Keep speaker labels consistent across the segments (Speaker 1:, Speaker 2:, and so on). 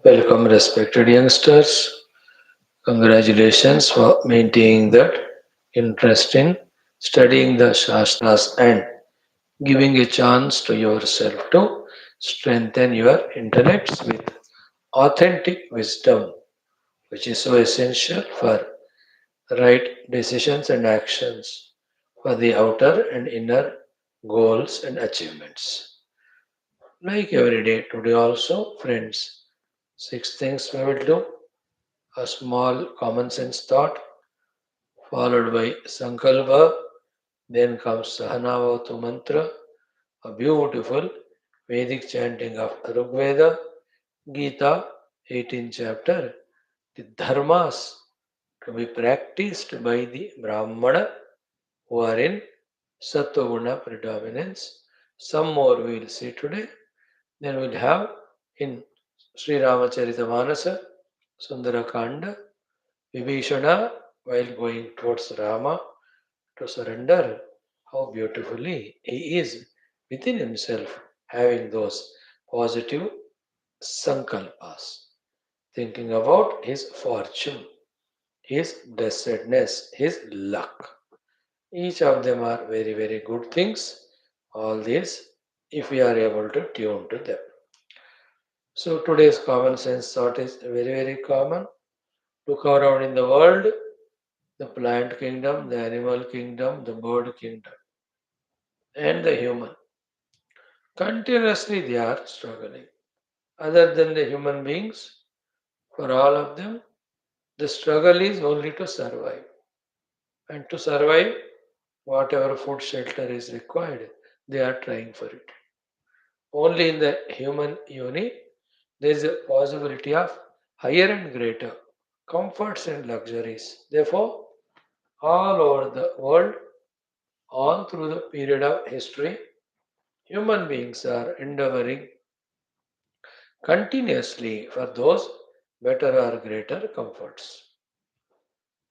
Speaker 1: Welcome, respected youngsters. Congratulations for maintaining that interest in studying the Shastras and giving a chance to yourself to strengthen your intellects with authentic wisdom, which is so essential for right decisions and actions for the outer and inner goals and achievements. Like every day, today also, friends, six things we will do: a small common sense thought, followed by Sankalpa, then comes Sahanavatu mantra, a beautiful Vedic chanting of Rigveda, Gita, 18th chapter, the dharmas to be practiced by the Brahmana who are in Sattva predominance. Some more we will see today. Then we'll have in Sri Ramacharita Manasa, Sundara Kanda, Vibheeshana, while going towards Rama to surrender, how beautifully he is within himself having those positive sankalpas, thinking about his fortune, his blessedness, his luck. Each of them are very, very good things. All these, if we are able to tune to them. So today's common sense thought is very, very common. Look around in the world, the plant kingdom, the animal kingdom, the bird kingdom, and the human. Continuously they are struggling. Other than the human beings, for all of them, the struggle is only to survive. And to survive, whatever food shelter is required, they are trying for it. Only in the human unit, there is a possibility of higher and greater comforts and luxuries. Therefore, all over the world, all through the period of history, human beings are endeavoring continuously for those better or greater comforts.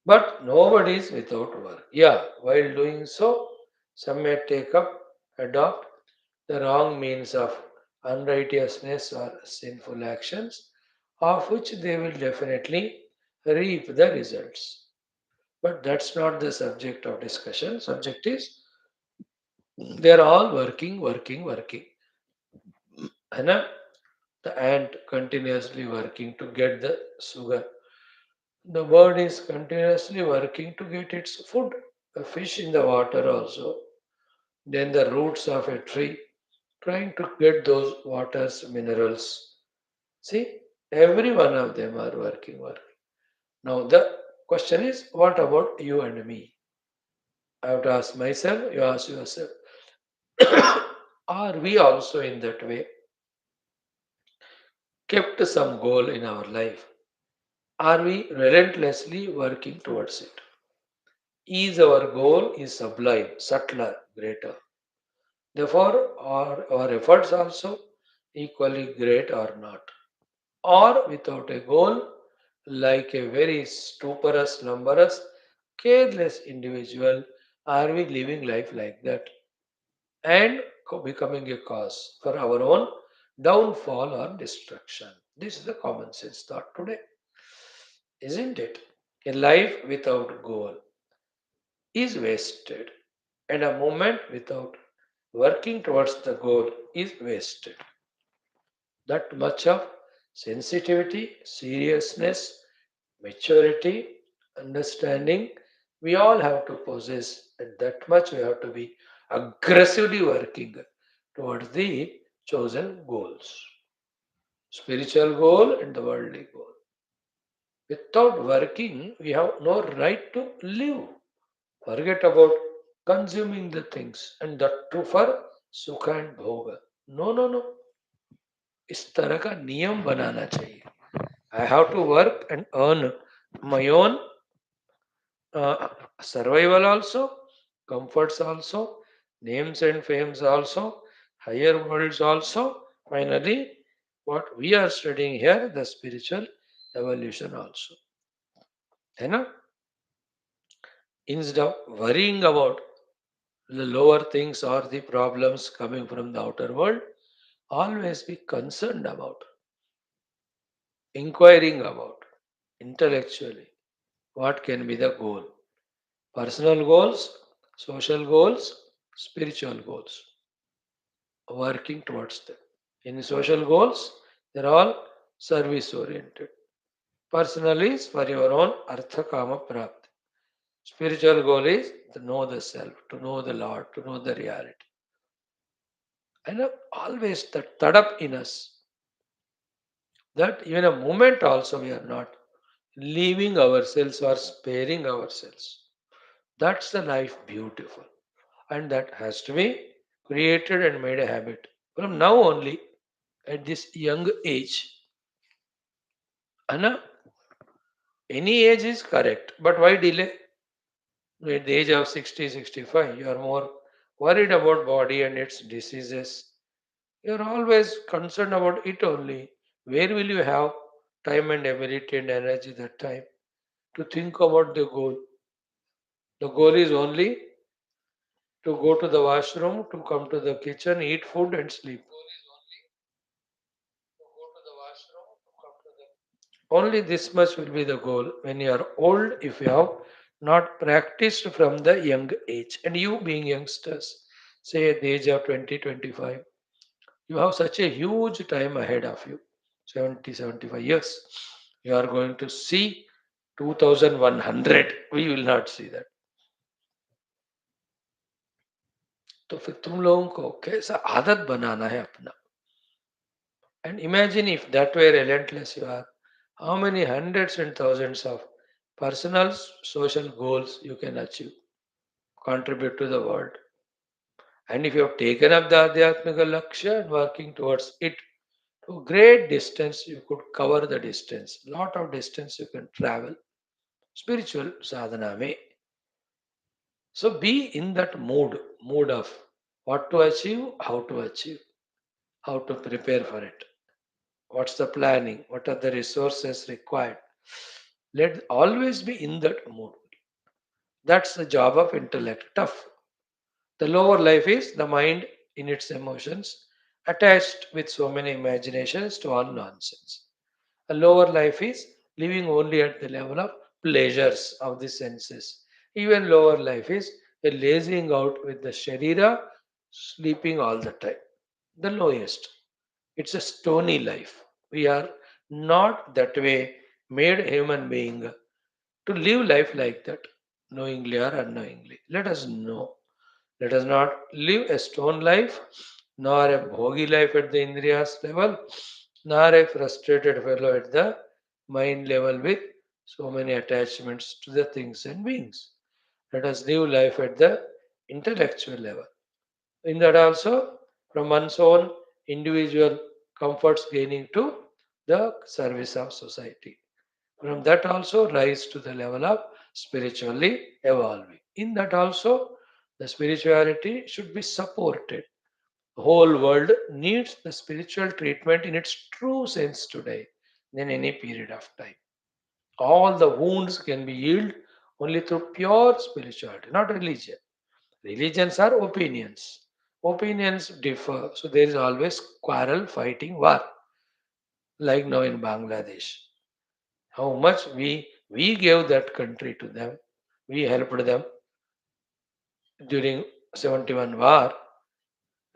Speaker 1: But nobody is without work. Yeah, while doing so, some may take up, adopt the wrong means of unrighteousness or sinful actions, of which they will definitely reap the results. But that's not the subject of discussion. Subject is they're all working, working, working. And the ant continuously working to get the sugar. The bird is continuously working to get its food. A fish in the water also. Then the roots of a tree trying to get those water's minerals. See, every one of them are working, working. Now the question is, what about you and me? I have to ask myself, you ask yourself. Are we also in that way kept some goal in our life? Are we relentlessly working towards it? Is our goal is sublime, subtler, greater? Therefore, are our efforts also equally great or not? Or without a goal, like a very stuporous, slumberous, careless individual, are we living life like that and becoming a cause for our own downfall or destruction? This is the common sense thought today, isn't it? A life without goal is wasted, and a moment without working towards the goal is wasted. That much of sensitivity, seriousness, maturity, understanding, we all have to possess, and that much we have to be aggressively working towards the chosen goals, spiritual goal and the worldly goal. Without working, we have no right to live. Forget about consuming the things and that too for sukha and bhoga. No, no, no. इस तरह का नियम बनाना चाहिए. I have to work and earn my own survival also, comforts also, names and fames also, higher worlds also. Finally, what we are studying here, the spiritual evolution also. You know, instead of worrying about the lower things or the problems coming from the outer world, always be concerned about inquiring about intellectually what can be the goal. Personal goals, social goals, spiritual goals, working towards them. In social goals, they're all service oriented. Personal is for your own artha kama prapti. Spiritual goal is to know the self, to know the Lord, to know the reality. And always that tadap in us, that even a moment also we are not leaving ourselves or sparing ourselves. That's the life beautiful. And that has to be created and made a habit. From now only, at this young age, Anna, any age is correct. But why delay? At the age of 60, 65, you are more worried about body and its diseases. You are always concerned about it only. Where will you have time and ability and energy that time to think about the goal? The goal is only to go to the washroom, to come to the kitchen, eat food and sleep. Only this much will be the goal when you are old if you have not practiced from the young age. And you being youngsters, say at the age of 20, 25, you have such a huge time ahead of you, 70, 75 years. You are going to see 2100. We will not see that. तो फिर तुम लोगों को कैसा आदत बनाना है अपना. And imagine if that way relentless you are, how many hundreds and thousands of personal social goals you can achieve, contribute to the world. And if you have taken up the Adhyatmika Lakshya and working towards it to a great distance, you could cover the distance. Lot of distance you can travel. Spiritual sadhana may. So be in that mood of what to achieve, how to prepare for it. What's the planning? What are the resources required? Let always be in that mood. That's the job of intellect. Tough. The lower life is the mind in its emotions, attached with so many imaginations to all nonsense. A lower life is living only at the level of pleasures of the senses. Even lower life is a lazing out with the sharira, sleeping all the time. The lowest. It's a stony life. We are not that way made human being to live life like that, knowingly or unknowingly. Let us know. Let us not live a stone life, nor a bhogi life at the Indriyas level, nor a frustrated fellow at the mind level with so many attachments to the things and beings. Let us live life at the intellectual level. In that also, from one's own individual comforts gaining to the service of society. From that also rise to the level of spiritually evolving. In that also, the spirituality should be supported. The whole world needs the spiritual treatment in its true sense today than any period of time. All the wounds can be healed only through pure spirituality, not religion. Religions are opinions. Opinions differ, so there is always quarrel, fighting, war, like now in Bangladesh. How much we gave that country to them, we helped them during 71 war.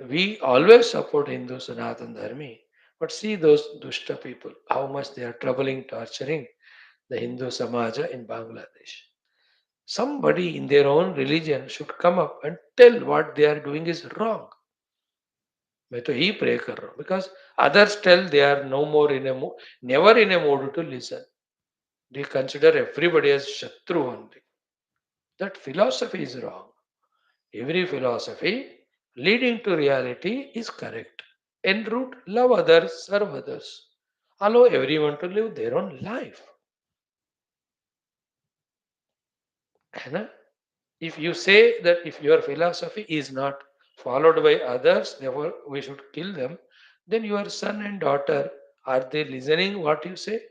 Speaker 1: We always support Hindu Sanatan Dharmi, but see those dushta people, how much they are troubling, torturing the Hindu Samaja in Bangladesh. Somebody in their own religion should come up and tell what they are doing is wrong. मैं तो ही pray कर रहा हूँ because others tell they are no more in a never in a mood to listen. They consider everybody as shatru only. That philosophy is wrong. Every philosophy leading to reality is correct. En route, love others, serve others. Allow everyone to live their own life. And if you say that if your philosophy is not followed by others, therefore we should kill them, then your son and daughter, are they listening what you say?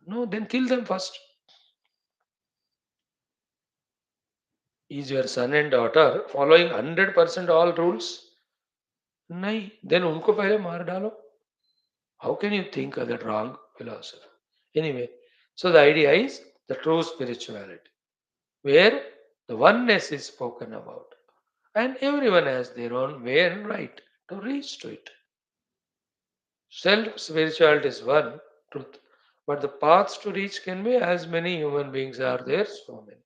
Speaker 1: No, then kill them first. Is your son and daughter following 100% all rules? नहीं, then उनको पहले मार डालो. How can you think of that wrong philosophy? Anyway, so the idea is the true spirituality, where the oneness is spoken about, and everyone has their own way and right to reach to it. Self spirituality is one truth, but the paths to reach can be as many human beings are there, so many.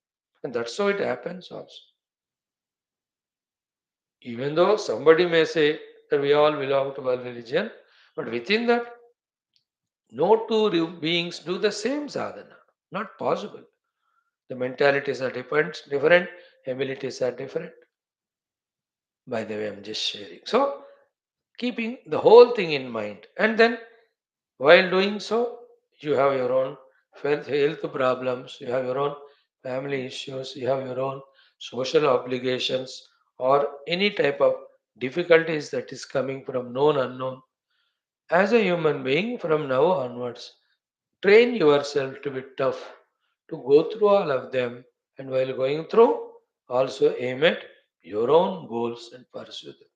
Speaker 1: And that's how it happens also. Even though somebody may say that we all belong to one religion, but within that, no two beings do the same sadhana. Not possible. The mentalities are different, abilities are different. By the way, I'm just sharing. So, keeping the whole thing in mind, and then while doing so, you have your own health problems, you have your own family issues, you have your own social obligations, or any type of difficulties that is coming from known unknown. As a human being, from now onwards, train yourself to be tough, to go through all of them, and while going through, also aim at your own goals and pursue them.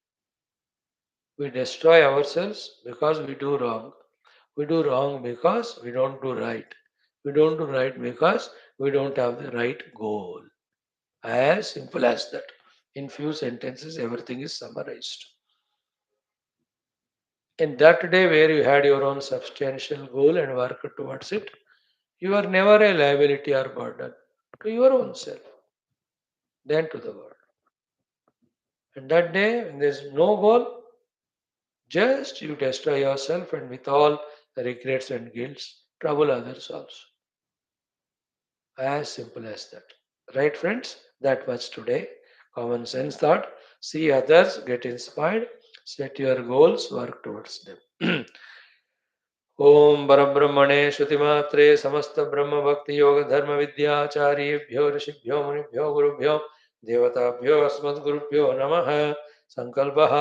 Speaker 1: We destroy ourselves because we do wrong. We do wrong because we don't do right. We don't do right because we don't have the right goal. As simple as that. In few sentences, everything is summarized. In that day where you had your own substantial goal and work towards it, you are never a liability or burden to your own self, then to the world. And that day, when there is no goal, just you destroy yourself and with all the regrets and guilts, trouble others also. As simple as that. Right, friends? That was today. Common sense thought. See others, get inspired, set your goals, work towards them. ओम परब्रह्मणे श्रुतिमात्रे समस्त ब्रह्म भक्ति योग धर्म विद्याचार्येभ्यो ऋषिभ्यो मुनिभ्यो गुरुभ्यो देवताभ्यो अस्मद्गुरुभ्यो नमः संकल्पः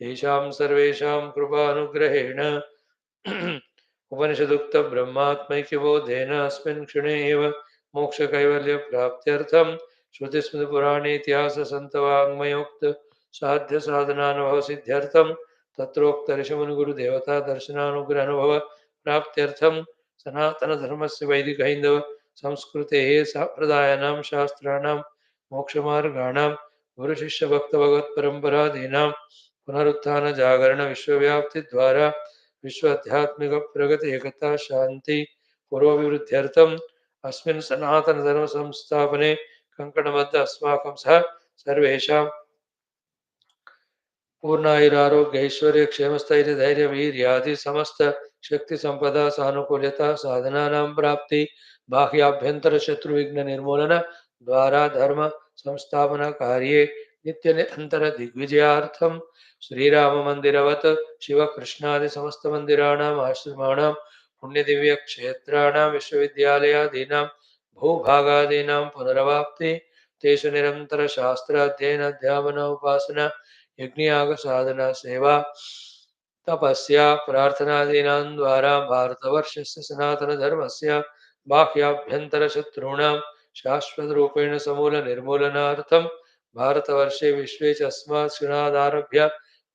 Speaker 1: तेषां सर्वेषां कृपानुग्रहेण उपनिषदुक्त ब्रह्मात्मैक्यबोधेन अस्मिन् क्षणे एव मोक्षकैवल्यप्राप्त्यर्थं श्रुतिस्मृतिपुराणेतिहाससन्तवाङ्मयोक्त साध्यसाधनानुभवसिद्ध्यर्थं तत्रोक्त ऋषिमुनिगुरुदेवता दर्शनानुग्रहानुभव प्राप्त्यर्थं सनातनधर्मस्य वैदिकहैन्दव संस्कृतेः सम्प्रदायानां शास्त्राणां मोक्षमार्गाणां गुरुशिष्यभक्तभगवत्परम्परादीनां पुनरुत्थानजागरणविश्वव्याप्तिद्वारा विश्व आध्यात्मिक प्रगति एकता शांति पूर्वविवृद्ध्यर्थम अस्मिन् सनातन धर्म संस्थापने कंकणबद्ध अस्माकं सह सर्वेषां पूर्णायुरारोग्य ऐश्वर्य क्षेमस्थैर्य धैर्य वीर्यादि समस्त शक्ति संपदा सानुकूल्यता साधनानां प्राप्ति बाह्याभ्यंतर शत्रु विघ्न निर्मूलन द्वारा धर्म संस्थापना कार्ये नित्य निरंतर दिग्विजयार्थम श्रीराम मंदिरवत शिव कृष्णादि समस्त मंदिराणाम् आश्रमाणां पुण्यदिव्य क्षेत्राणां विश्वविद्यालयादीनां भूभागादीनां पुनरवाप्ति तेषु निरंतर शास्त्राध्ययन अध्यापन उपासना यज्ञयाग साधना सेवा तपस्या प्रार्थनादीनां द्वारा भारतवर्षस्य सनातनधर्मस्य बाह्याभ्यन्तरशत्रूणां शाश्वतरूपेण समूलनिर्मूलनार्थं भारतवर्षे विश्वे च अस्मात् क्षणादारभ्य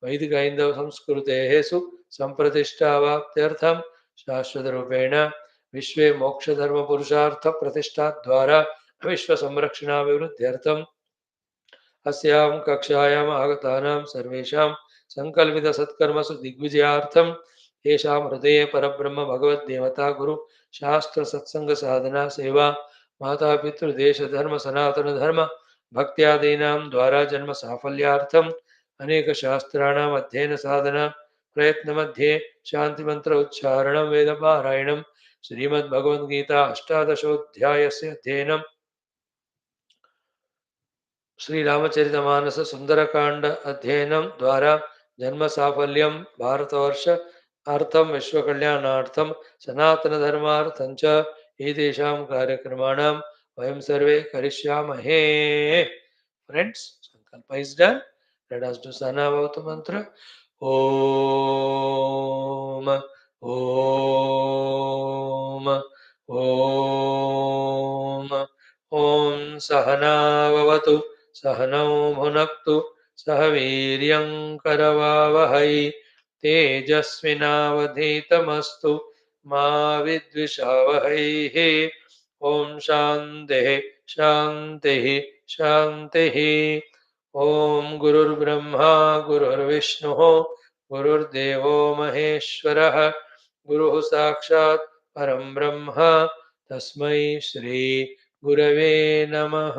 Speaker 1: वैदिकहैन्दवसंस्कृतेः सुसम्प्रतिष्ठावाप्त्यर्थं शाश्वतरूपेण विश्वे मोक्षधर्मपुरुषार्थप्रतिष्ठाद्वारा विश्वसंरक्षणाभिवृद्ध्यर्थं अस्यां कक्षायाम् आगतानां सर्वेषां सङ्कल्पितसत्कर्मसु दिग्विजयार्थं येषां हृदये परब्रह्म भगवद्देवता गुरु शास्त्र सत्संग साधना सेवा मातापितृदेशधर्म सनातनधर्म भक्त्यादीनां द्वारा जन्म साफल्यार्थम् अनेकशास्त्राणाम् अध्ययन साधना प्रयत्नमध्ये शान्तिमन्त्र उच्चारणं वेदपारायणं श्रीमद्भगवद्गीता अष्टादशोऽध्यायस्य अध्ययनं श्री रामचरितमानस सुंदरकांड अध्ययनम द्वारा जन्म साफल्यम भारतवर्ष अर्थम विश्वकल्याणार्थम सनातन धर्मार्थं च एतेषां कार्यक्रमाणां वयं सर्वे करिष्यामहे. Friends, sankalpa is done. Let us do sana bhavatu mantra. Om Om Om Om Sahana Bhavatu सहनौ भुनक्तु सह वीर्यं करवावहै तेजस्विनावधीतमस्तु मा विद्विषावहैः। ॐ शान्तिः शान्तिः शान्तिः। ॐ गुरुर्ब्रह्मा गुरुर्विष्णुः गुरुर्देवो महेश्वरः गुरुः साक्षात् परं ब्रह्म तस्मै श्री गुरवे नमः।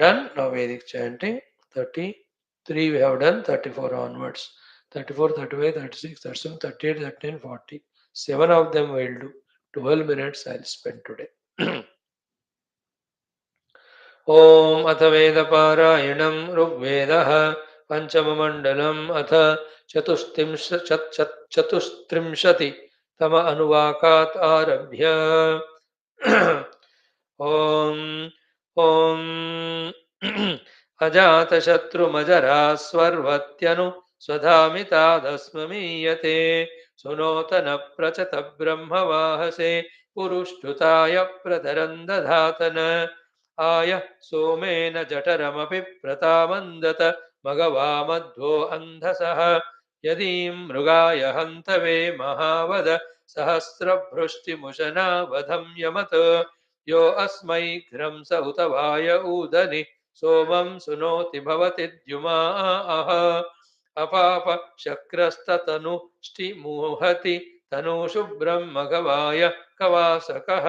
Speaker 1: Done. Now Vedic chanting 33 we have done, 34 onwards. 34, 35, 36, 37, 38, 39, 40. 7 of them will do. 12 minutes I'll spend today. ॐ अथ वेदपारायणं ऋग्वेदः पञ्चममण्डलम् अथ चतुस्त्रिंशतितम अनुवाकात् आरभ्य। ॐ ॐ अजातशत्रुमजरास्वर्वत्यनु स्वधामितादस्ममीयते सुनोतन प्रचत ब्रह्मवाहसे पुरुष्टुताय प्रतरं दधातन आय सोमेन जठरमपि प्रतामन्दत मघवामध्वो अन्धसः यदीं मृगाय हन्तवे महावद सहस्रभृष्टिमुशना वधं यमत् यो अस्मै घ्रं स उत वाय ऊदनि सोमं सुनोति भवति द्युमा अह अपाप शक्रस्ततनुष्टिमुहति तनुशुभ्रं मघवाय कवासकः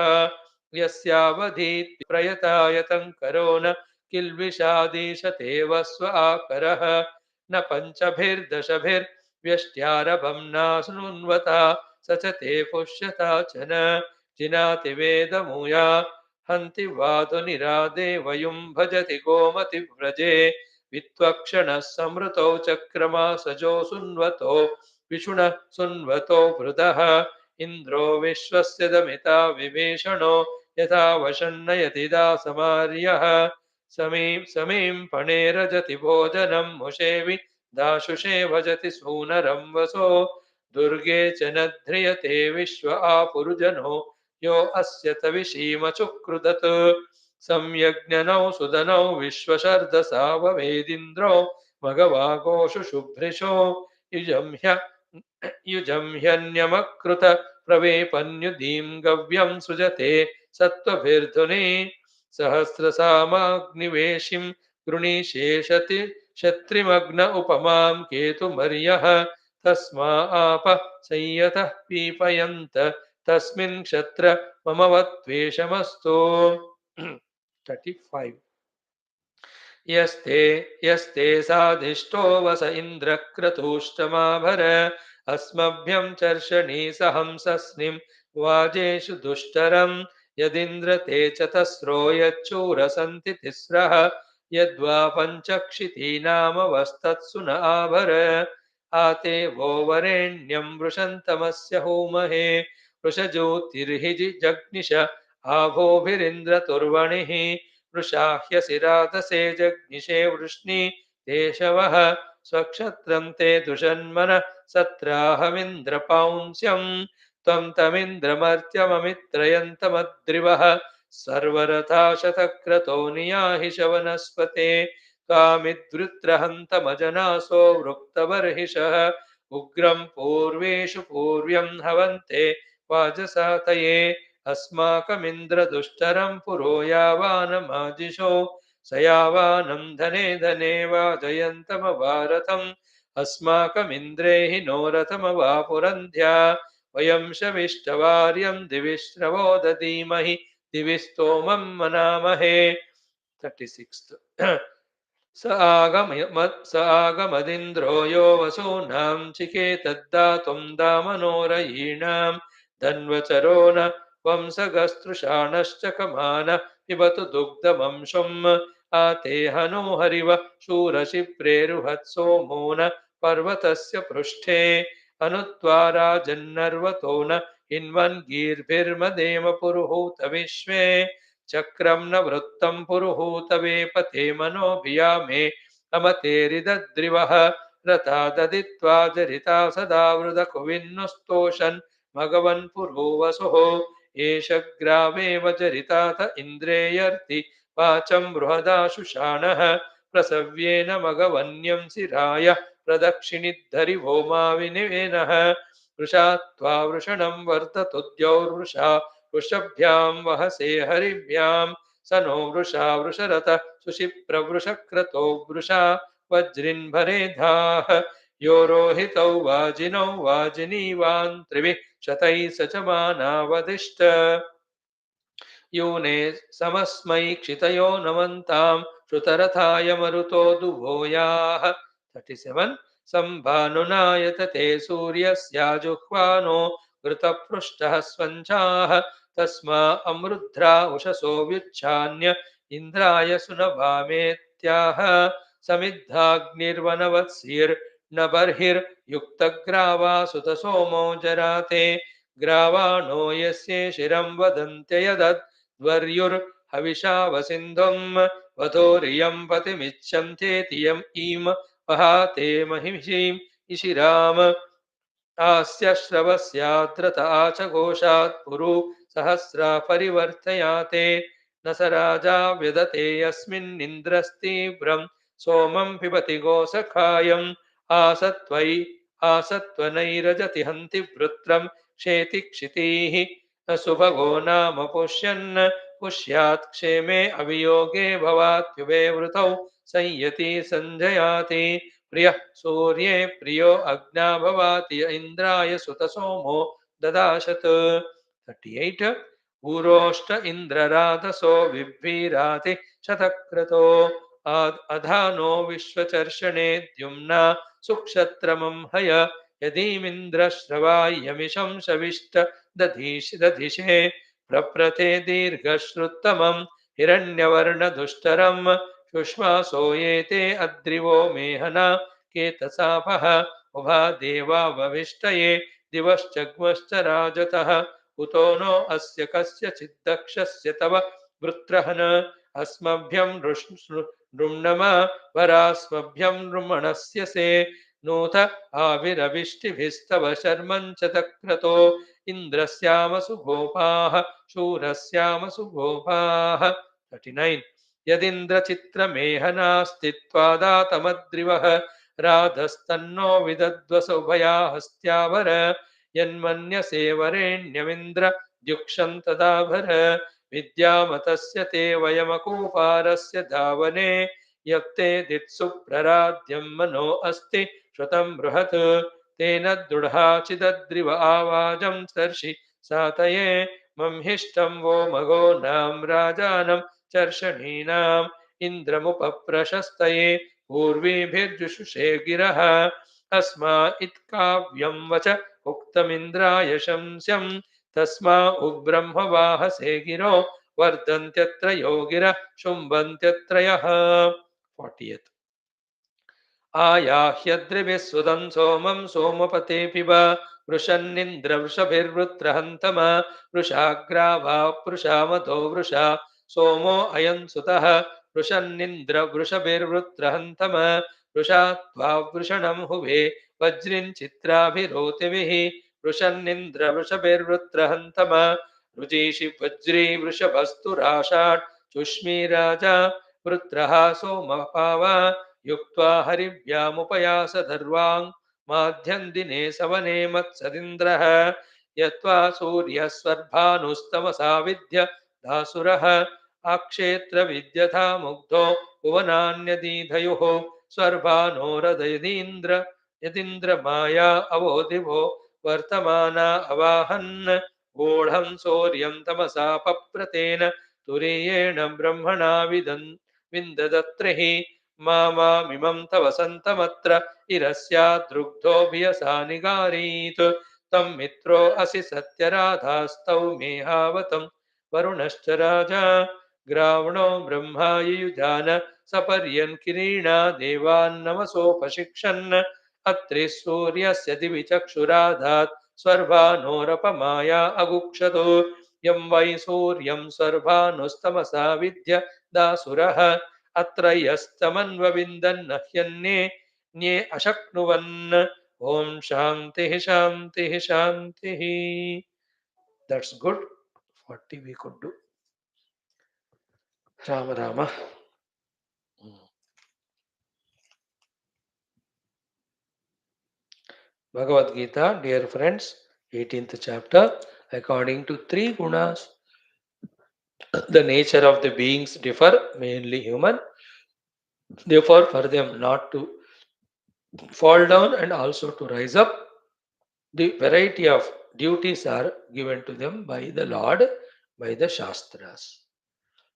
Speaker 1: यस्यावधीत् प्रयतायतं करो न किल्बिषादीशतेव स्व आकरः न पञ्चभिर्दशभिर्व्यष्ट्यारभं नाशृण्वता स च ते पुष्यता च न जिनाति वेदमूया हन्ति वातुनिरादे वयुं भजति गोमतिव्रजे वित्वक्षणः समृतौ चक्रमासजो सुन्वतो विषुणः सुन्वतो वृदः इन्द्रो विश्वस्य दमिता विभीषणो यथा वशन्नयति दासमार्यः समीं फणेरजति भोजनं मुषेवि दाशुषे भजति सूनरं वसो दुर्गे च न ध्रियते विश्व आपुरुजनो यो अस्य तविषीमचुक्रदत् सम्यग्ननौ सुदनौ विश्वशर्दसा भवेदिन्द्रो मघवागोषु शुभ्रिशो युजं ह्यन्यमकृत प्रवेपन्युदीं गव्यं सृजते सत्त्वभिर्धुने सहस्रसामाग्निवेशिं गृणीशेषति शत्रिमग्न उपमां केतुमर्यः तस्मा आपः संयतः पीपयन्त तस्मिन् क्षत्र मम वत्वेषमस्तु 35 यस्ते साधिष्ठो वस इन्द्रक्रतूष्टमाभर अस्मभ्यं चर्षणी सहंसस्निं वाजेषु दुष्टरं यदिन्द्र ते चतस्रो यच्चूरसन्ति तिस्रः यद्वा पञ्चक्षितीनामवस्तत्सु न आभर आते वो वरेण्यं वृषन्तमस्य होमहे वृषज्योतिर्हि जग्निश आभोभिरिन्द्रतुर्वणिः वृषाह्यसिरातसे जग्निषे वृष्णि देशवः स्वक्षत्रं ते दुषन्मन सत्राहमिन्द्रपांस्यं त्वं तमिन्द्रमर्त्यममित्रयन्तमद्रिवः सर्वरथा शतक्रतो नियाहि शवनस्पते त्वामिद्वृत्रहन्तमजनासो वृक्तबर्हिषः उग्रं पूर्वेषु पूर्व्यं हवन्ते वाजसातये अस्माकमिन्द्रदुष्टरं पुरो यावानमाजिषो स यावानं धने धने वाजयन्तमभारतम् अस्माकमिन्द्रे हि नो रथमवापुरन्ध्या वयं शविष्ठवार्यं दिविश्रवो दधीमहि दिवि स्तोमं मनामहे 36 स आगमदिन्द्रो यो वसूनां चिकेतद्दातुं दामनोरयीणां धन्वचरो न वंसगस्तृषाणश्च कमान पिबतु दुग्धमंशुम् आते हनो हरिव शूरशिप्रेरुहत्सोमो न पर्वतस्य पृष्ठे अनुत्वा राजन्नर्वतो न हिन्वन् गीर्भिर्मदेम पुरुहूत विश्वे चक्रं न वृत्तं पुरुहूत वेपते मनोभियामे अमतेरिदद्रिवः रथा ददित्वा जरिता सदा वृदकुविन्नुस्तोषन् मघवन् पुरोवसुः एष ग्रावेव जरितात इन्द्रेयर्ति वाचं बृहदाशुषाणः प्रसव्येन मघवन्यं शिराय प्रदक्षिणिद्धरि भौमा विनिवेनः वृषा त्वा वृषणं वर्ततुद्यौर्वृषा वृषभ्यां वहसे हरिभ्यां स नो वृषा वृषरथ सुशिप्रवृषक्रतो वृषा वज्रिन्भरे धाः यो रोहितौ वाजिनौ वाजिनीवान् त्रिभिः शतैः सचमानावदिष्ट यूने समस्मै क्षितयो नमन्तां श्रुतरथाय मरुतो दुभोयाः 37 सम्भानुनायतते सूर्यस्याजुह्वानो घृतपृष्ठः स्वञ्चाः तस्मा अमृद्ध्रा उषसो व्युच्छान्य इन्द्राय सुनभामेत्याह समिद्धाग्निर्वनवत्सिर्न बर्हिर्युक्तग्रावा सुतसोमो जराते ग्रावाणो यस्ये शिरं वदन्त्ययदद्वर्युर्हविषा वसिन्धुं वधोरियं पतिमिच्छन्तेति यम् ईम वहाते महिषीम् इशिराम आस्य श्रवस्याद्रत आच घोषात् पुरु सहस्रा परिवर्तयाते न स राजा व्यदते यस्मिन्निन्द्रस्तीव्रं सोमं पिबति गोसखायम् आसत्वनैरजति हन्ति वृत्रं क्षेति क्षितीः सुभगो नाम पुष्यन् पुष्यात् क्षेमे अवियोगे भवात्युभे वृतौ संयति सञ्जयाति प्रियः सूर्ये प्रियो अग्ना भवाति य इन्द्राय सुतसोमो ददाशत् 38 ऊरोष्ट इन्द्रराधसो बिभ्रीराति शतक्रतो अधानो विश्वचर्षणे द्युम्ना सुक्षत्रमं हय यदीमिन्द्रश्रवायमिषं शविष्ट दधिषे प्रप्रथे दीर्घश्रुत्तमं हिरण्यवर्णदुष्टरं शुष्मासो ये ते अद्रिवो मेहना केतसापः उभा देवा वविष्टये दिवश्चग्मश्च राजतः उतो नो अस्य कस्यचिद्दक्षस्य तव वृत्रहन अस्मभ्यं नृम्णम वरास्मभ्यं नृमणस्य से नूत आविरविष्टिभिस्तव शर्मं च तक्रतो इन्द्रस्यामसु गोपाः शूरस्यामसु गोपाः 39 यदिन्द्रचित्रमेहनास्ति त्वादातमद्रिवः राधस्तन्नो विदद्वसुभया हस्त्यावर यन्मन्यसे वरेण्यमिन्द्र द्युक्षं तदा भर विद्यामतस्य ते वयमकूपारस्य धावने यत्ते दित्सु प्रराध्यं मनो अस्ति श्रुतं बृहत् तेन दृढाचिदद्रिव आवाजं सर्षि सातये मंहिष्टं वो मघो नाम राजानं चर्षणीनाम् इन्द्रमुपप्रशस्तये पूर्वीभिर्जुषुषे गिरः अस्मा इत्काव्यं वच उक्तमिन्द्राय शंस्यं तस्मा उब्रह्मवाहसे गिरो वर्धन्त्यत्र योगिरः शुम्भन्त्यत्रयः 40th आयाह्यद्रिभिः सुदं सोमं सोमपते पिब वृषन्निन्द्रवृषभिर्वृत्रहन्तम वृषाग्रावा वृषामतो वृषा सोमो अयं सुतः वृषन्निन्द्रवृषभिर्वृत्रहन्तम वृषा त्वा वृषणं हुवे वज्रिञ्चित्राभिरोतिभिः वृषन्निन्द्रवृषभिर्वृत्रहन्तम रुचीषि वज्री वृषभस्तु राषाट् चुष्मी राजा वृत्रः सोमपाव युक्त्वा हरिभ्यामुपयास धर्वाङ् माध्यं दिने सवने मत्सदिन्द्रः यत्त्वा सूर्यस्वर्भानुस्तमसा विद्य दासुरः आक्षेत्र विद्यथा मुग्धो भुवनान्यदीधयुः स्वर्भानोरदयदीन्द्र यदिन्द्रमाया अवोदिभो वर्तमाना अवाहन् गूढं शौर्यं तमसा पप्रतेन तुरीयेण ब्रह्मणा विन्ददत्रिः मामिमं तव सन्तमत्र इरस्यादृग्धोऽभियसा निगारीत् तं मित्रो असि सत्यराधास्तौ मेहावतं वरुणश्च राजा ग्रावणो ब्रह्मा युयुजान सपर्यन् किरीणा देवान्नमसोपशिक्षन् अत्रिः सूर्यस्य दिवि चक्षुराधात् स्वर्भानोरपमाया अगुक्षतु यं वै सूर्यं स्वर्भानुस्तमसा विद्य दासुरः अत्र यस्तमन्वविन्दन्न ह्यन्ये न्ये अशक्नुवन् ॐ शान्तिः शान्तिः शान्तिः That's good. 40 we could do. Rama Rama. Bhagavad Gita, dear friends, 18th chapter, according to three gunas, the nature of the beings differ, mainly human. Therefore, for them not to fall down and also to rise up, the variety of duties are given to them by the Lord, by the Shastras.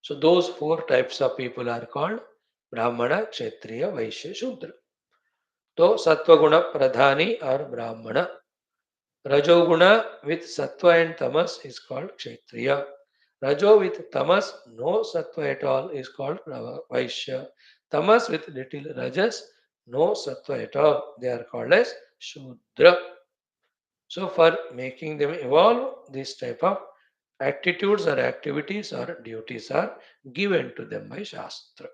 Speaker 1: So, those four types of people are called Brahmana, Kshatriya, Vaishya, Shudra. So, Sattva Pradhani or Brahmana. Rajoguna with Sattva and Tamas is called Kshatriya. Rajo with Tamas, no Sattva at all, is called Vaishya. Tamas with little Rajas, no Sattva at all, they are called as Shudra. So, for making them evolve, this type of attitudes or activities or duties are given to them by Shastra.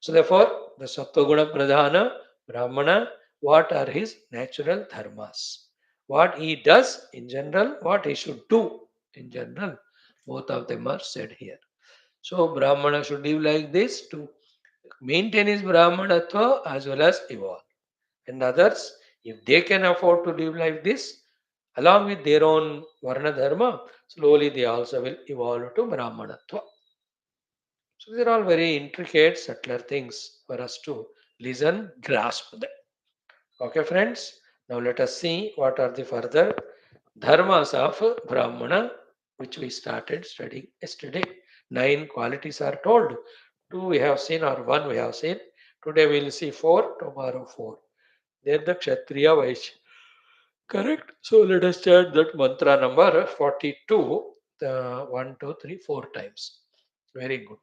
Speaker 1: So, therefore, the Sattva Pradhana, Brahmana, what are his natural dharmas? What he does in general, what he should do in general, both of them are said here. So, Brahmana should live like this to maintain his Brahmanatva as well as evolve. And others, if they can afford to live like this, along with their own Varna Dharma, slowly they also will evolve to Brahmanatva. So these are all very intricate, subtler things for us to listen, grasp them. Okay, friends. Now let us see what are the further dharmas of Brahmana, which we started studying yesterday. 9 qualities are told. 2 we have seen, or 1 we have seen. Today we will see 4, tomorrow 4. Then the Kshatriya Vaishya. Correct. So let us chant that mantra number 42, the 1, 2, 3, 4 times. Very good.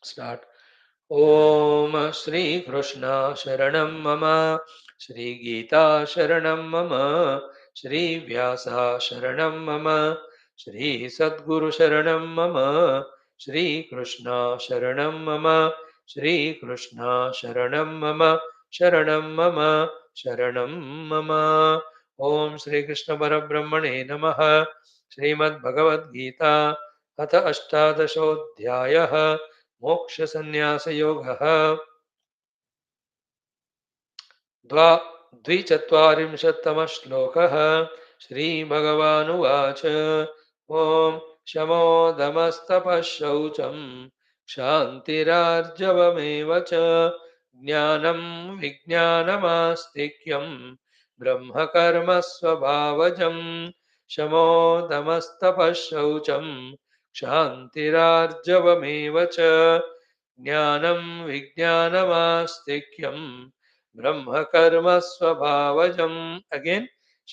Speaker 1: Start. ॐ श्रीकृष्ण शरणं मम श्रीगीता शरणं मम श्रीव्यासा शरणं मम श्रीसद्गुरुशरणं मम श्रीकृष्ण शरणं मम श्रीकृष्ण शरणं मम शरणं मम शरणं मम ॐ श्रीकृष्णपरब्रह्मणे नमः श्रीमद्भगवद्गीता अथ अष्टादशोऽध्यायः मोक्षसंन्यासयोगः द्विचत्वारिंशत्तमः श्लोकः श्रीभगवानुवाच ॐ शमोदमस्तपः शौचं क्षान्तिरार्जवमेव च ज्ञानं विज्ञानमास्तिक्यं ब्रह्मकर्म स्वभावजं शमोदमस्तपः शौचं क्षान्तिरार्जवमेव च ज्ञानं विज्ञानमास्तिक्यं ब्रह्मकर्म स्वभावजम् अगेन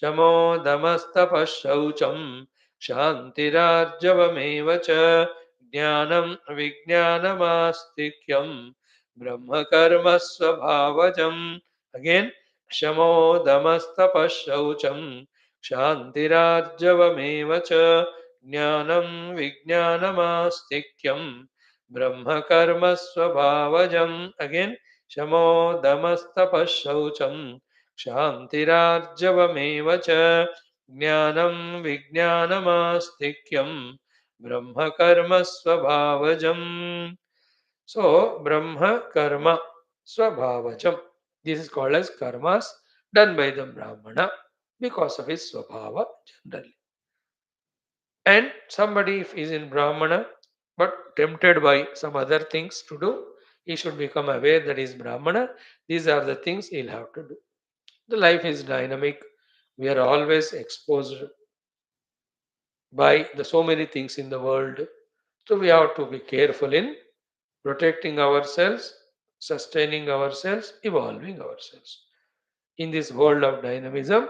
Speaker 1: शमोदमस्तपः शौचं क्षान्तिरार्जवमेव च ज्ञानं विज्ञानमास्तिक्यं ब्रह्मकर्म स्वभावजम् अगेन शमोदमस्तपः शौचं क्षान्तिरार्जवमेव च ज्ञानं विज्ञानमास्तिक्यं ब्रह्मकर्म स्वभावजम् अगेन शमोदमस्तपः शौचं क्षान्तिरार्जवमेव च ज्ञानं विज्ञानमास्तिक्यं ब्रह्मकर्म स्वभावजम्. So, Brahma Karma Swabhavajam. This is called as karmas done by the Brahmana because of his Swabhava generally. And somebody if is in Brahmana but tempted by some other things to do, he should become aware that he is Brahmana. These are the things he'll have to do. The life is dynamic. We are always exposed by the so many things in the world. So we have to be careful in protecting ourselves, sustaining ourselves, evolving ourselves. In this world of dynamism,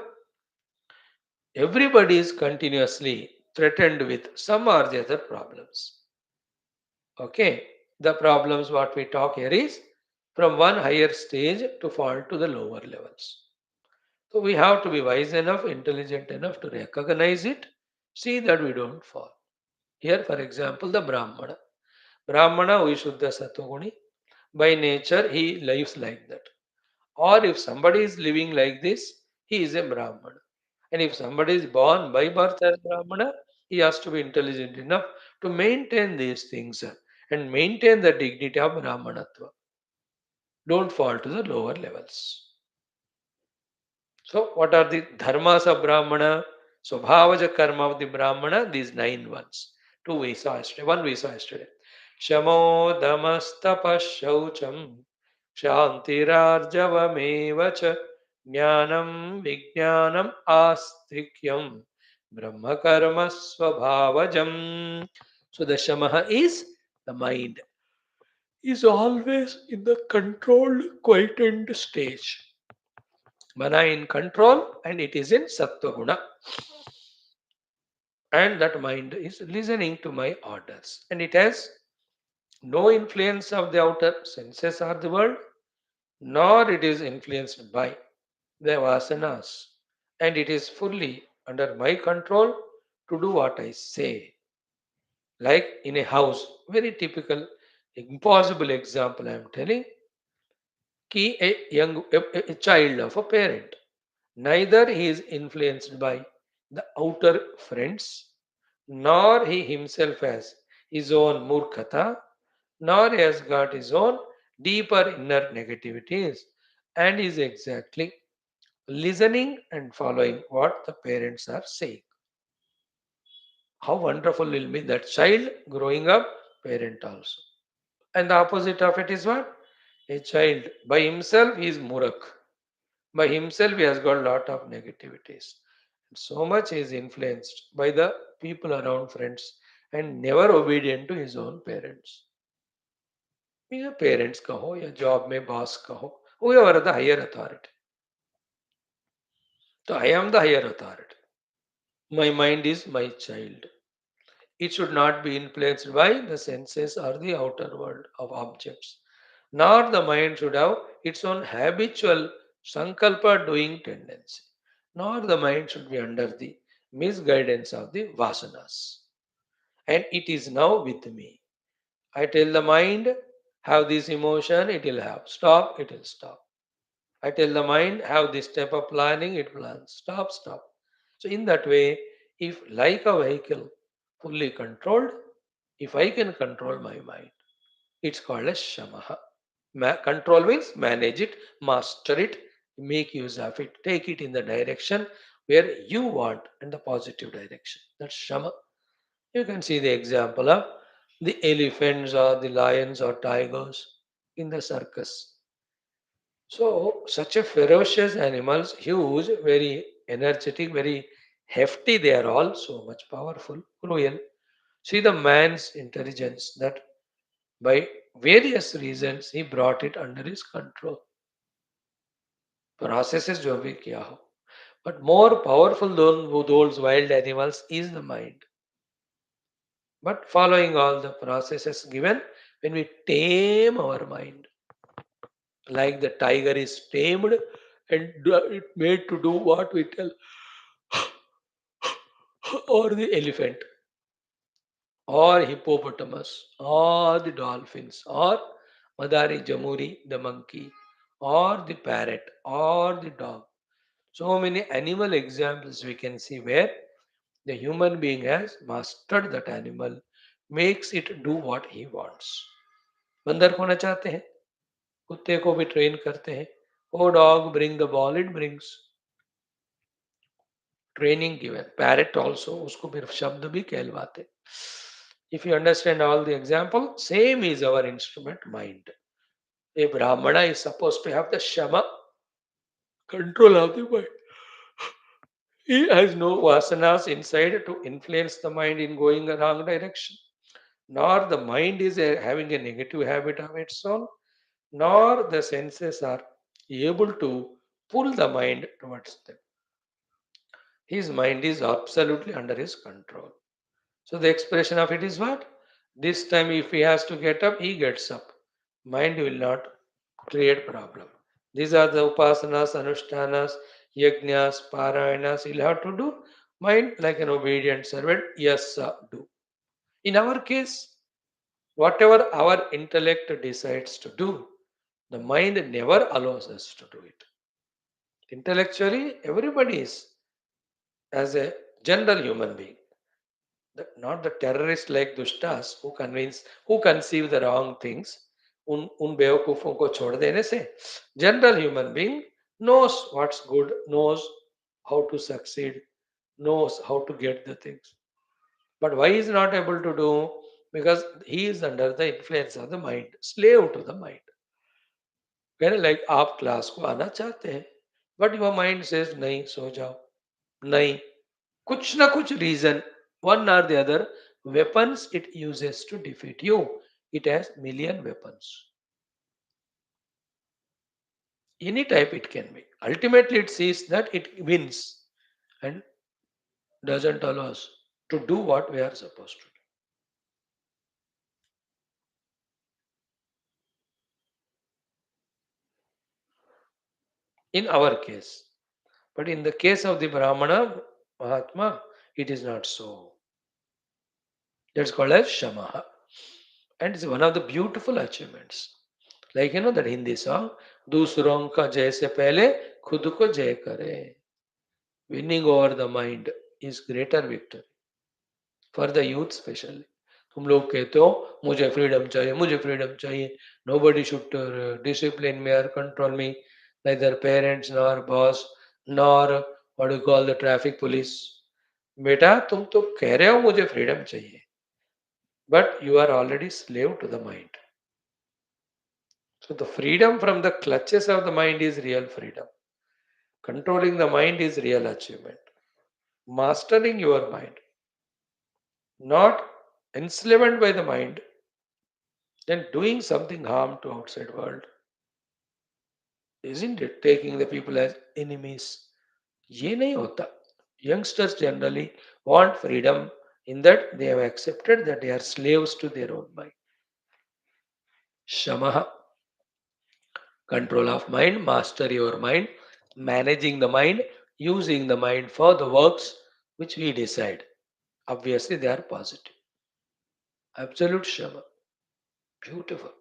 Speaker 1: everybody is continuously threatened with some or the other problems. Okay, the problems what we talk here is from one higher stage to fall to the lower levels. So we have to be wise enough, intelligent enough to recognize it, see that we don't fall. Here, for example, the Brahmana. Brahmana, Vishuddha Satoguni, by nature he lives like that. Or if somebody is living like this, he is a Brahmana. And if somebody is born by birth as Brahmana, he has to be intelligent enough to maintain these things and maintain the dignity of Brahmanatva. Don't fall to the lower levels. So, what are the dharmas of Brahmana? So, bhavaja karma of the Brahmana, these nine ones. Two we saw yesterday, one we saw yesterday. Shamo damastapa shaucham shantirarjavameva cha jnanam vijnanam astikyam brahma karma svabhavajam. So, the shamaha is the mind, is always in the controlled, quietened stage. Mana in control and it is in Sattva Guna. And that mind is listening to my orders. And it has no influence of the outer senses or the world, nor it is influenced by the vasanas. And it is fully under my control to do what I say. Like in a house, very typical, impossible example I am telling, ki a child of a parent. Neither he is influenced by the outer friends, nor he himself has his own murkhata, nor he has got his own deeper inner negativities, and is exactly listening and following what the parents are saying. How wonderful will be that child growing up, parent also. And the opposite of it is what? A child by himself he is murak. By himself he has got a lot of negativities. So much he is influenced by the people around friends and never obedient to his own parents. या parents कहो या job में boss कहो, whoever the higher authority. So I am the higher authority. My mind is my child. It should not be influenced by the senses or the outer world of objects. Nor the mind should have its own habitual sankalpa doing tendency. Nor the mind should be under the misguidance of the vasanas. And it is now with me. I tell the mind, have this emotion, it will have. Stop, it will stop. I tell the mind, have this type of planning, it plans. Stop, stop. So, in that way, if like a vehicle fully controlled, if I can control my mind, it's called as shamaha. Control means manage it, master it, make use of it, take it in the direction where you want in the positive direction. That's shama. You can see the example of the elephants or the lions or tigers in the circus. So, such a ferocious animals, huge, very energetic, very hefty, they are all so much powerful, cruel. See the man's intelligence that by various reasons he brought it under his control. Processes जो भी किया हो. But more powerful than those wild animals is the mind. But following all the processes given, when we tame our mind, like the tiger is tamed and it made to do what we tell, or the elephant, or hippopotamus, or the dolphins, or Madari Jamuri, the monkey, or the parrot, or the dog. So many animal examples we can see where the human being has mastered that animal, makes it do what he wants. बंदर को नचाते हैं, कुत्ते को भी train करते हैं. O dog bring the ball, it brings. Training given. Parrot also, उसको फिर शब्द भी कहलवाते. If you understand all the example, same is our instrument mind. A Brahmana is supposed to have the Shama, control of the mind. He has no vasanas inside to influence the mind in going a wrong direction. Nor the mind is having a negative habit of its own, nor the senses are able to pull the mind towards them. His mind is absolutely under his control. So the expression of it is what? This time if he has to get up, he gets up. Mind will not create problem. These are the upasanas, anushtanas, yajnas, parayanas he'll have to do. Mind like an obedient servant, yes sir, do. In our case, whatever our intellect decides to do, the mind never allows us to do it. Intellectually, everybody is as a general human being. Not the terrorists like Dushtas who conceive the wrong things. उन बेवकूफ़ों को छोड़ देने से general human being knows what's good, knows how to succeed, knows how to get the things. But why is not able to do? Because he is under the influence of the mind, slave to the mind. कह रहे like आप class को आना चाहते हैं but your mind says नहीं सो जाओ नहीं कुछ ना कुछ reason one or the other weapons it uses to defeat you. It has million weapons, any type it can be. Ultimately it sees that it wins and doesn't allow us to do what we are supposed to do in our case. But in the case of the Brahmana Mahatma, it is not so. That's called as Shamaha. And it's one of the beautiful achievements. Like that Hindi song, दूसरों का जय से पहले खुद को जय करे. Winning over the mind is greater victory for the youth specially. तुम लोग कहते हो मुझे फ्रीडम चाहिए, मुझे फ्रीडम चाहिए. Nobody should discipline me or control me, neither parents nor boss nor what do you call the traffic police. बेटा तुम तो कह रहे हो मुझे फ्रीडम चाहिए, but you are already slave to the mind. So the freedom from the clutches of the mind is real freedom. Controlling the mind is real achievement. Mastering your mind, not enslaved by the mind, then doing something harm to outside world, isn't it? Taking the people as enemies. ये नहीं होता. Youngsters generally want freedom in that they have accepted that they are slaves to their own mind. Shamaha, control of mind, master your mind, managing the mind, using the mind for the works which we decide. Obviously, they are positive. Absolute Shama. Beautiful.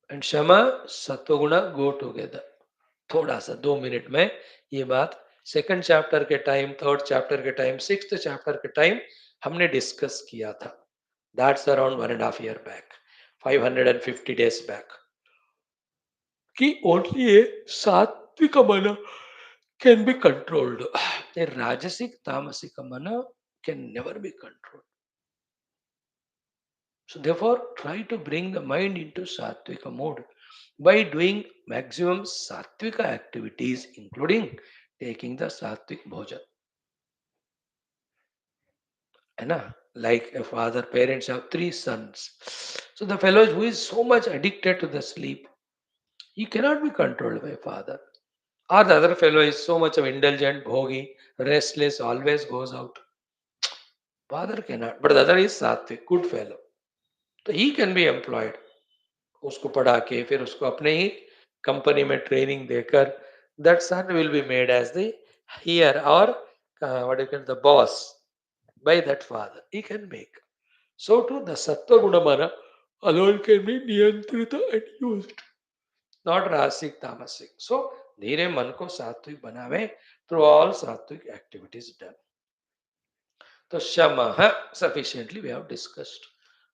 Speaker 1: And Shama, Sattva go together. थोड़ा सा 2 minute में ये बात second chapter के time, third chapter के time, sixth chapter के time हमने discuss किया था. That's around 1.5 year back, 550 days back, कि ओनली ये सात्विक मन can be controlled. A rajasic tamasic mana can never be controlled. So therefore, try to bring the mind into sattvika mode by doing maximum sattvika activities, including taking the sattvic bhojan. Anna, like a father, parents have 3 sons. So the fellow who is so much addicted to the sleep, he cannot be controlled by father. Or the other fellow is so much of indulgent, bhogi, restless, always goes out. Father cannot. But the other is sattvic, good fellow. So he can be employed. उसको पढ़ा के फिर उसको अपने ही company में training देकर that son will be made as the heir or what you call the boss by that father. He can make. So too the sattva gunamana alone can be niyantrita and used, not rasic tamasic. So धीरे मन को सात्विक बनावे through all sattvic activities done. So shamaha sufficiently we have discussed.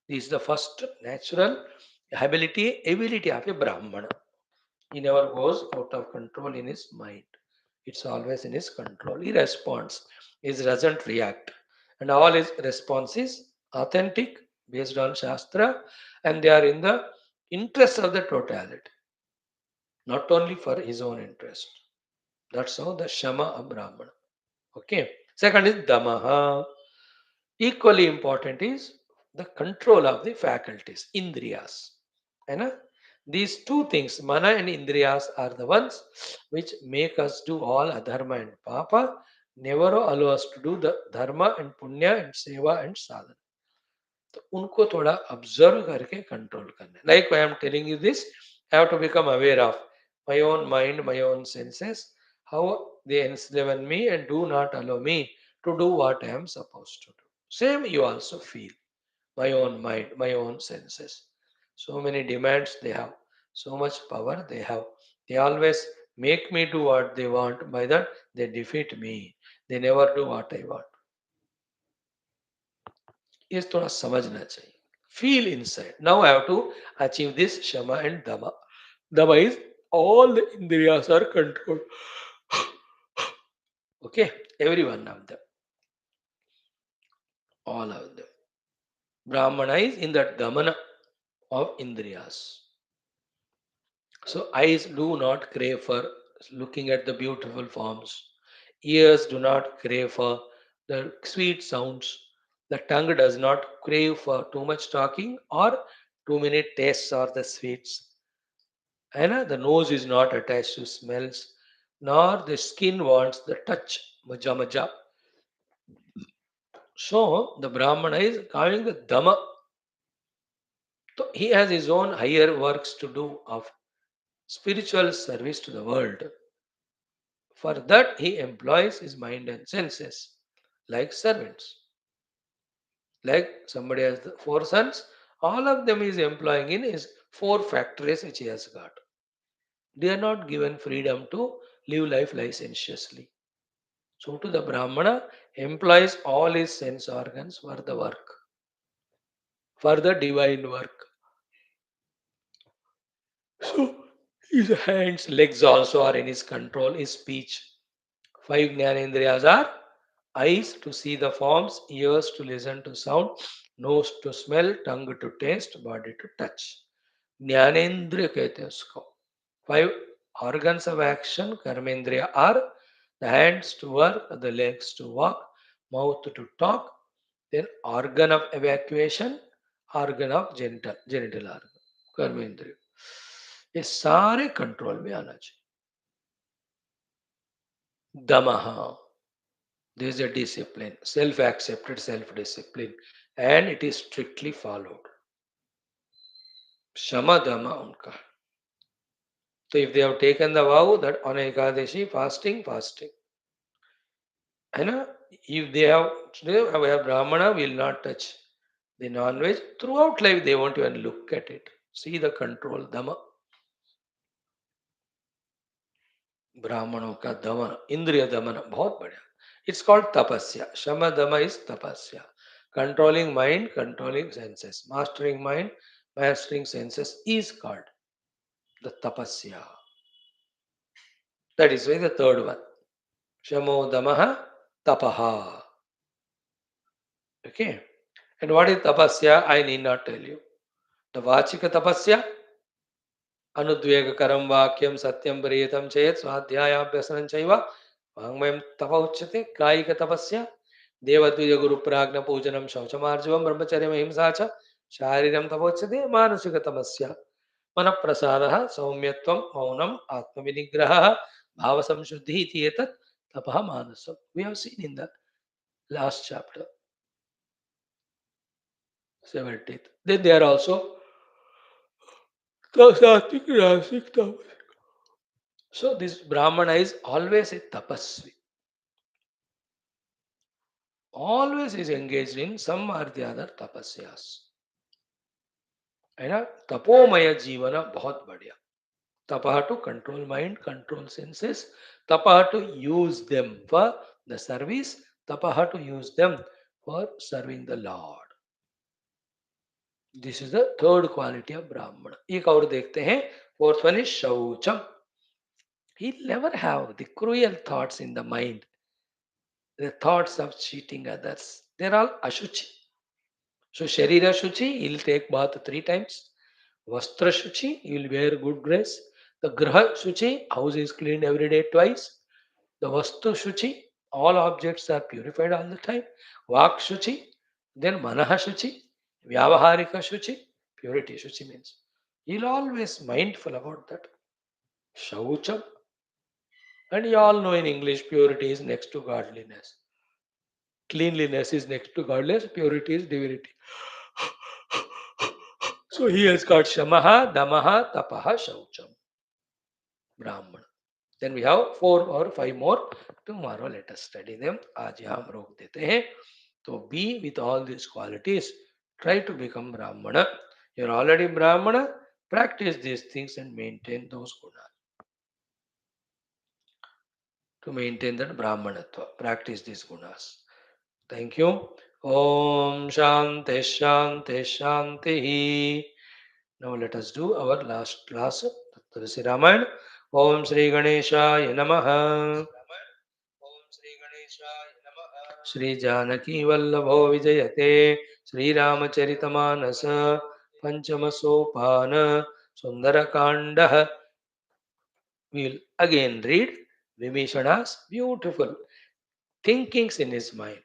Speaker 1: This is the first natural ability of a Brahmana. He never goes out of control in his mind. It's always in his control. He responds. He doesn't react. And all his responses authentic, based on Shastra, and they are in the interest of the totality, not only for his own interest. That's how the Shama of Brahmana. Okay. Second is Damaha. Equally important is the control of the faculties, Indriyas. है ना? These two things, mana and indriyas, are the ones which make us do all adharma and papa, never allow us to do the dharma and punya and seva and sadhana. तो उनको थोड़ा observe करके control करना. Like I am telling you this, I have to become aware of my own mind, my own senses, how they enslave me and do not allow me to do what I am supposed to do. Same you also feel. My own mind, my own senses. So many demands they have, so much power they have. They always make me do what they want. By that, they defeat me. They never do what I want. ये थोड़ा समझना चाहिए. Feel inside. Now I have to achieve this Shama and Dama. Dama is All the Indriyas are controlled. Okay, every one of them, all of them. Brahmana is in that Damana of Indriyas. So eyes do not crave for looking at the beautiful forms. Ears do not crave for the sweet sounds. The tongue does not crave for too much talking or too many tastes or the sweets. And the nose is not attached to smells, nor the skin wants the touch. Maja maja. So the Brahmana is calling the Dhamma. So he has his own higher works to do of spiritual service to the world. For that, he employs his mind and senses like servants. Like somebody has the four sons, all of them is employing in his four factories which he has got. They are not given freedom to live life licentiously. So, to the Brahmana, employs all his sense organs for the work, for the divine work. So, his hands, legs also are in his control, his speech. Five Jnanendriyas are eyes to see the forms, ears to listen to sound, nose to smell, tongue to taste, body to touch. Jnanendriya कहते हैं उसको. Five organs of action, कर्मेंद्रिया are the hands to work, the legs to walk, mouth to talk, then organ of evacuation, organ of genital organ, कर्मेंद्रिय. ये सारे control में आना चाहिए. दमः. There is a discipline, self accepted self discipline, and it is strictly followed. Shamadama unka. So, if they have taken the vow that on Ekadashi, fasting, fasting. And if they have Brahmana, will not touch the non veg. Throughout life, they won't even look at it. See the control, Dhamma. ब्राह्मणों का दमन इंद्रिय दमन बहुत बढ़िया it's called तपस्या शम them is तपस्या controlling mind controlling senses mastering mind mastering senses is called the tapasya. That is why the third one shamo damaha tapaha. Okay, and what is tapasya? I need not tell you. The vachika tapasya अनुद्वेगकरं वाक्यं सत्यं प्रियतं चेत् स्वाध्यायाभ्यसनं चैव वाङ्मयं तप उच्यते कायिकतपस्य देवद्विजगुरुप्राज्ञपूजनं शौचमार्जवं ब्रह्मचर्यमहिंसा च शारीरं तपोच्यते मानसिकतपस्य मनःप्रसादः सौम्यत्वं मौनम् आत्मविनिग्रहः भावसंशुद्धिः इति एतत् तपः मानसम्. We have seen in the last chapter 17th. Then they are also sattvic, rasic, tamas. So this Brahmana is always a tapasvi. Always is engaged in some or the other tapasyas. है ना तपोमय जीवन बहुत बढ़िया. Tapa to control mind, control senses. Tapa to use them for the service. Tapa to use them for serving the Lord. This is the third quality of Brahmana. एक और देखते हैं. Fourth one is Shaucham. He never have the cruel thoughts in the mind. The thoughts of cheating others. They're all ashuchi. So Sharira Shuchi, he'll take bath 3 times. Vastra Shuchi, he will wear good dress. The Graha Shuchi, house is cleaned every day twice. The Vastu Shuchi, all objects are purified all the time. Vak Shuchi, then Manaha Shuchi, Vyavaharika Shuchi, purity Shuchi means. He'll always mindful about that. Shaucham. And you all know in English, purity is next to godliness. Cleanliness is next to godliness, purity is divinity. So he has got Shamaha, Damaha, Tapaha, Shaucham. Brahman. Then we have 4 or 5 more. Tomorrow let us study them. आज यहाँ हम रोक देते हैं. So be with all these qualities. Try to become Brahmana. You're already Brahmana. Practice these things and maintain those gunas. To maintain that Brahmanatva. Practice these gunas. Thank you. Om Shanti Shanti Shanti. Now let us do our last class. तुलसी रामायण. ओम श्री गणेशाय नमः. श्री जानकी वल्लभो विजयते. श्रीरामचरितमानस पंचम सोपान Sundarkand. We'll again read Vibheshana's beautiful thinkings in his mind,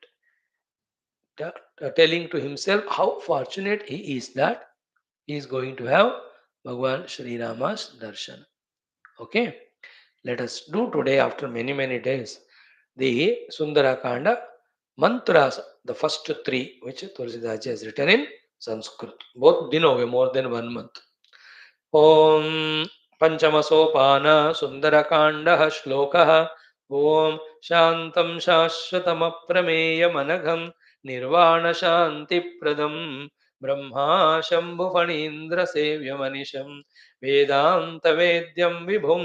Speaker 1: telling to himself how fortunate he is that he is going to have Bhagwan Sri Rama's darshan. Okay, let us do today after many days the Sundara Kanda mantras, the first three which Tulsidas has written in Sanskrit. Both dinove more than 1 month. ॐ पञ्चमसोपान सुन्दरकाण्डः श्लोकः. ॐ शान्तं शाश्वतमप्रमेयमनघं निर्वाणशान्तिप्रदं ब्रह्मा शम्भुफणीन्द्रसेव्यमनिशं वेदान्तवेद्यं विभुं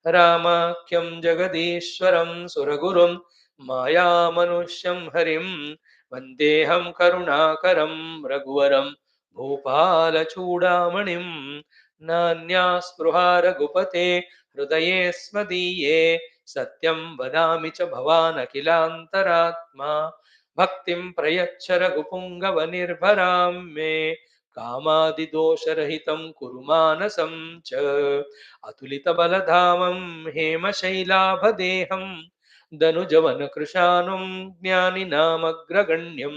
Speaker 1: रामाख्यं जगदीश्वरं सुरगुरुं मायामनुष्यं हरिं वन्देऽहं करुणाकरं रघुवरं भूपालचूडामणिम्. नान्या स्पृहा रघुपते हृदयेऽस्मदीये सत्यं वदामि च भवान् अखिलान्तरात्मा. भक्तिं प्रयच्छ रघुपुङ्गवनिर्भरां मे कामादिदोषरहितं कुरु मानसं च. अतुलितबलधामं हेमशैलाभदेहं दनुजवनकृशानुं ज्ञानिनामग्रगण्यं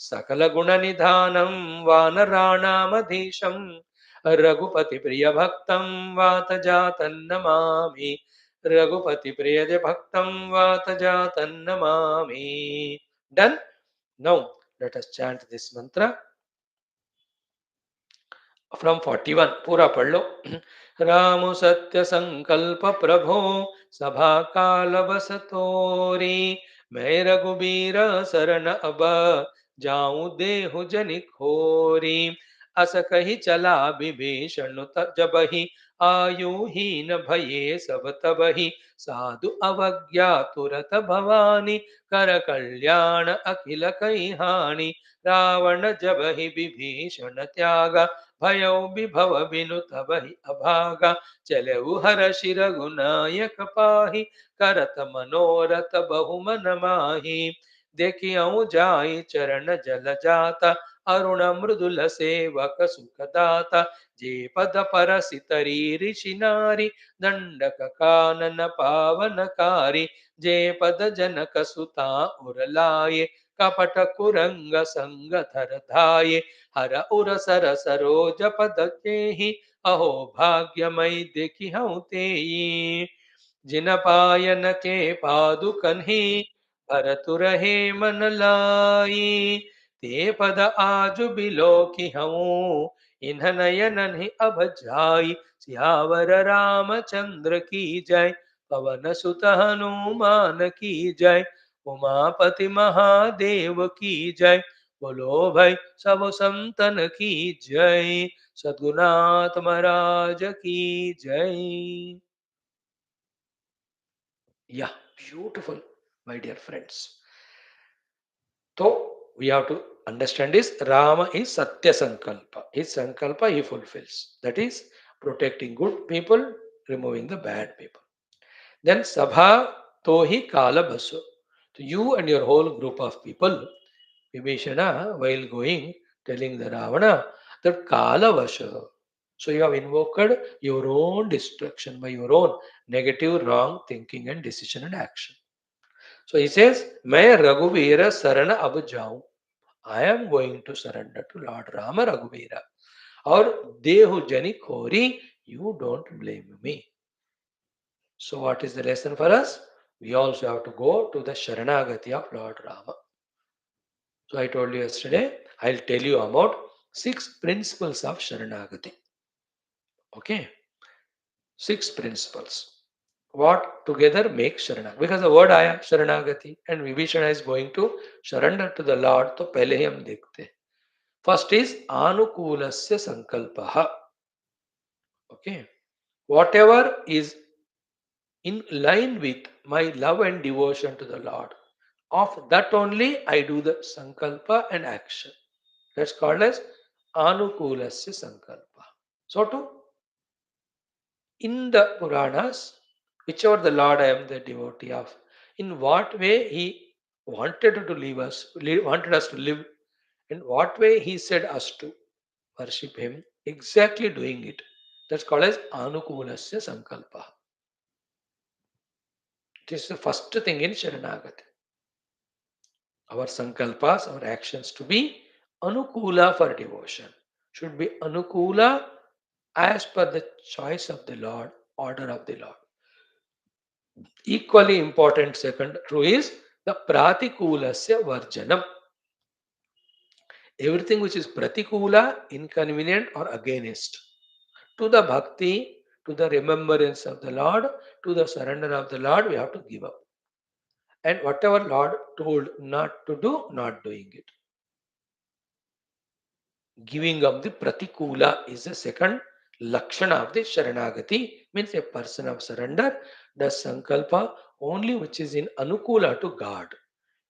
Speaker 1: सकलगुणनिधानं वानराणामधीशम् रघुपति प्रिय भक्तं वातजातन्नमामि. रघुपति प्रिय भक्तं वातजातन्नमामि. Done. Now let us chant this mantra from 41. पूरा पढ़ लो. राम सत्य संकल्प प्रभो सभा काल बस तोरी. मैं रघुबीर शरण अब जाऊं देहु जनिक होरी. अस कही चला विभीषण जब ही आयु हीन भये सब तबहि. साधु अवज्ञा तुरत भवानी कर कल्याण अखिल कई हानि. रावण जब ही विभीषण त्यागा भयौ विभव बिनु तबहि अभागा. चलऊ हर शिर गुनायक पाहि करत मनोरथ बहु मन माहि. देखियऊ जाई चरण जल जाता अरुण मृदुल सेवक सुखदाता. जे पद परसि तरी ऋषि नारी दंडक कानन पावनकारी. जे पद जनक सुता उर लाए कपट कुरंग संग धर धाये. हर उर सर सरोज पद ही अहो भाग्यमय देखी हूँ तेई. जिन पायन के पादुकन ही भरतु रहे मन लाई. ते पद आज बिलो की हूँ इन्ह नयनन ही अब जाई. सियावर रामचंद्र की जय पवन सुत हनुमान की जय उमापति महादेव की जय. बोलो भाई सब संतन की जय. सद्गुनाथ महाराज की जय. Yeah, beautiful, my dear friends. So we have to understand this. Rama is Satya Sankalpa. His Sankalpa he fulfills. That is protecting good people, removing the bad people. Then Sabha Tohi Kala Basu. So you and your whole group of people, Vibheshana, while going, telling the Ravana that Kala Vasha. So you have invoked your own destruction by your own negative, wrong thinking and decision and action. So he says, मैं रघुवीर शरण अब जाऊं. I am going to surrender to Lord Rama Raghuvira. और देहु जनि खोरी, you don't blame me. So what is the lesson for us? We also have to go to the Sharanagati of Lord Rama. So I told you yesterday, I'll tell you about 6 principles of Sharanagati. Okay, 6 principles. What together makes Sharanagati? Because the word आया Sharanagati and Vibhishana is going to surrender to the Lord. तो पहले ही हम देखते हैं. First is Anukulasya Sankalpaha. Okay, whatever is in line with my love and devotion to the Lord, of that only I do the Sankalpa and action. That's called as Anukulasya Sankalpa. So to in the Puranas, whichever the Lord I am the devotee of, in what way He wanted to leave us, wanted us to live, in what way He said us to worship Him, exactly doing it. That's called as Anukulasya Sankalpa. This is the first thing in Sharanagati. Our sankalpas, our actions to be Anukula for devotion. Should be Anukula as per the choice of the Lord, order of the Lord. Equally important second rule is the Pratikulasya Varjanam. Everything which is Pratikula, inconvenient or against. To the bhakti, to the remembrance of the Lord, to the surrender of the Lord, we have to give up. And whatever Lord told not to do, not doing it. Giving up the pratikula is the second lakshana of the sharanagati, means a person of surrender does sankalpa only which is in anukula to God.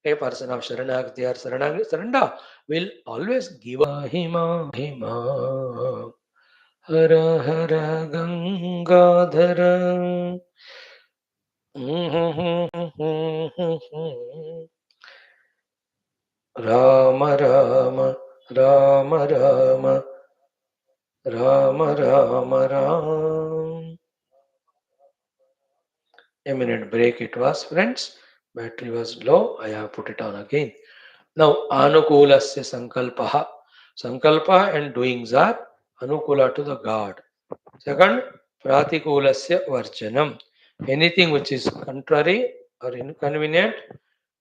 Speaker 1: A person of sharanagati or surrender will always give up. Hima hima hara hara gangadhara Rama Rama Rama Rama Rama Rama Ram. A minute break it was, friends. Battery was low. I have put it on again. Now, Anukulasya Sankalpaha. Sankalpa and doings are Anukula to the God. Second, Pratikulasya Varjanam. Anything which is contrary or inconvenient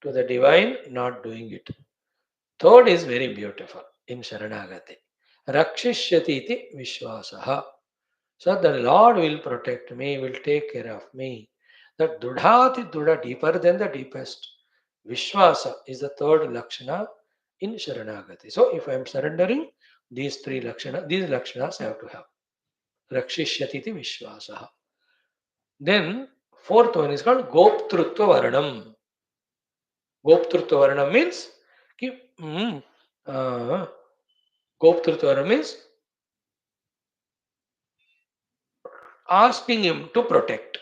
Speaker 1: to the divine, not doing it. Third is very beautiful in Sharanagati. Rakshishyati iti Vishwasaha. So the Lord will protect me, will take care of me. That Dudhati Dudha, deeper than the deepest. Vishwasa is the third Lakshana in Sharanagati. So if I am surrendering, these these Lakshanas I have to have. Rakshishyati iti Vishwasaha. Then fourth one is called Goptrutva Varanam. Goptrutva Varanam means ki, uh, Goptrutva Varanam means asking him to protect.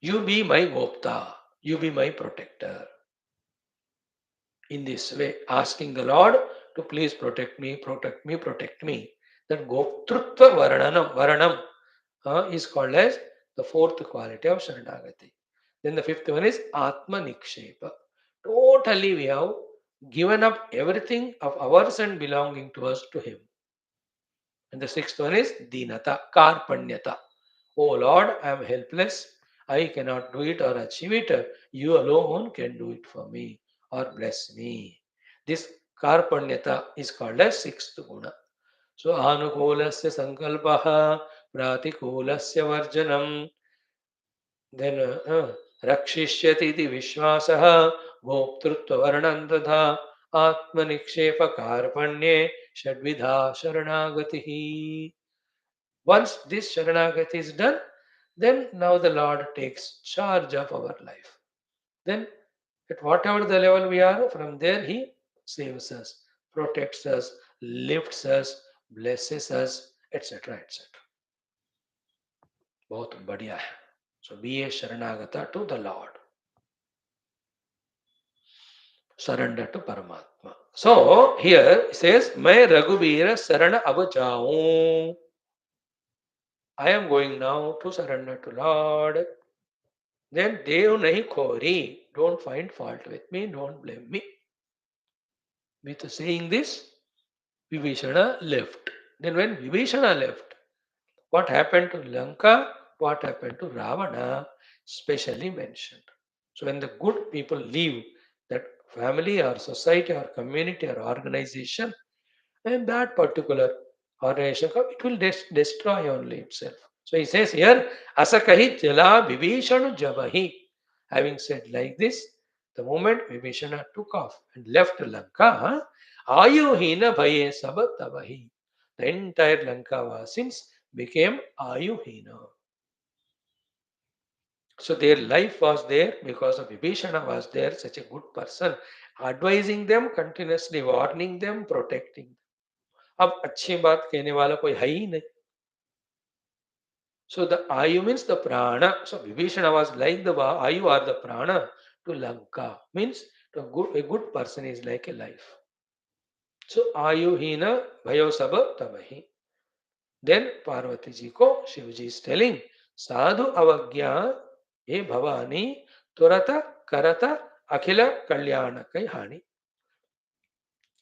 Speaker 1: You be my Gopta, you be my protector. In this way, asking the Lord to please protect me, protect me, protect me. That Goptrutva Varanam is called as the fourth quality of Sharanagati. Then the fifth one is Atma Nikshepa. Totally we have given up everything of ours and belonging to us to Him. And the sixth one is Dinata, Karpanyata. Oh Lord, I am helpless. I cannot do it or achieve it. You alone can do it for me or bless me. This Karpanyata is called as sixth guna. So Anukulasya Sankalpaha, Pratikulasya Varjanam, then Rakshishyati iti Vishwasaha, Goptrutva Varnandadha, Atmanikshepa Karpanye, Shadvidha Sharanagatihi. Once this Sharanagati is done, then now the Lord takes charge of our life. Then, at whatever the level we are, from there He saves us, protects us, lifts us, blesses us, etc. etc. बहुत बढ़िया है. So be a Sharanagata to the Lord. Surrender to Paramatma. So here it says, मैं रघुबीर शरण अब जाऊं. I am going now to surrender to Lord. Then Dev nahi khori. Don't find fault with me, don't blame me. With saying this, Vibhishana left. Then when Vibhishana left, what happened to Lanka, what happened to Ravana, specially mentioned. So when the good people leave that family or society or community or organization, and that particular organization, it will destroy only itself. So he says here, Asakahi Jala Vibhishana Jabahi. Having said like this, the moment Vibhishana took off and left Lanka, Ayuhina Bhaye Sabatavahi. The entire Lanka Vasins became Ayuhina. So their life was there because of Vibhishana was there, such a good person, advising them continuously, warning them, protecting them. अब अच्छी बात कहने वाला कोई है ही नहीं. So the Ayu means the prana. So Vibhishana was like the Ayu or the prana to Lanka. Means a good person is like a life. So Ayu hina bhayo sab tamahi. Then Parvati ji ko Shivji is telling Sadhu avagya he bhavani turata karata akhila kalyana kai hani.